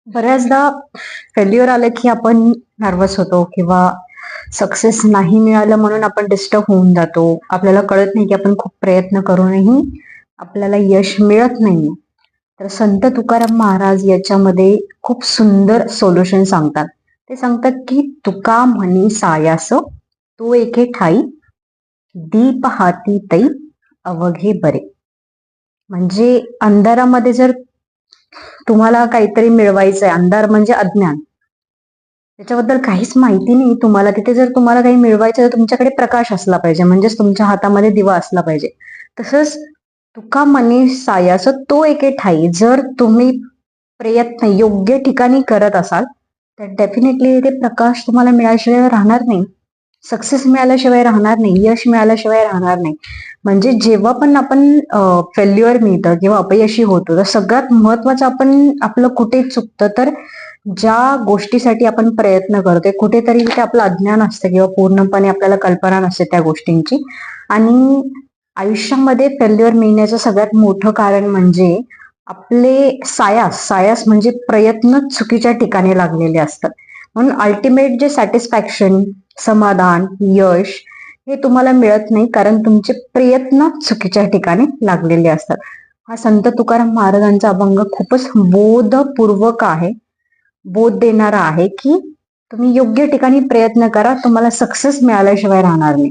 बऱ्याचदा फेल्युअर आलं की आपण नर्वस होतो किंवा सक्सेस नाही मिळालं म्हणून आपण डिस्टर्ब होऊन जातो. आपल्याला कळत नाही की आपण खूप प्रयत्न करूनही आपल्याला यश मिळत नाही. तर संत तुकाराम महाराज याच्यामध्ये खूप सुंदर सोल्युशन सांगतात. ते सांगतात की तुका म्हणी सायास तो एके ठाई दीप हाती तै अवघे बरे. म्हणजे अंधारामध्ये जर तुम्हाला काहीतरी मिळवायचंय, अंधार म्हणजे अज्ञान, त्याच्याबद्दल काहीच माहिती नाही तुम्हाला, तिथे जर तुम्हाला काही मिळवायचं तर तुमच्याकडे प्रकाश असला पाहिजे, म्हणजेच तुमच्या हातामध्ये दिवा असला पाहिजे. तसंच तुका मनी सायास तो एके ठाई, जर तुम्ही प्रयत्न योग्य ठिकाणी करत असाल तर डेफिनेटली ते प्रकाश तुम्हाला मिळाल्याशिवाय राहणार नाही, सक्सेस मिळाल्याशिवाय राहणार नाही, यश मिळाल्याशिवाय राहणार नाही. म्हणजे जेव्हा पण आपण फेल्युअर मिळतं किंवा अपयशी होतो तर सगळ्यात महत्वाचं आपण आपलं कुठे चुकतं, तर ज्या गोष्टीसाठी आपण प्रयत्न करतोय कुठेतरी ते आपलं अज्ञान असतं किंवा पूर्णपणे आपल्याला कल्पना नसते त्या गोष्टींची. आणि आयुष्यामध्ये फेल्युअर मिळण्याचं सगळ्यात मोठं कारण म्हणजे आपले सायास सायास म्हणजे प्रयत्न चुकीच्या ठिकाणी लागलेले असतात. म्हणून अल्टिमेट जे सॅटिस्फॅक्शन, समाधान, यश हे तुम्हाला मिळत नाही कारण तुमचे प्रयत्न चुकीच्या ठिकाणी लागलेले असतात. हा संत तुकाराम महाराजांचा अभंग खूपच बोधपूर्वक आहे, बोध देणारा आहे की तुम्ही योग्य ठिकाणी प्रयत्न करा, तुम्हाला सक्सेस मिळाल्याशिवाय राहणार नाही.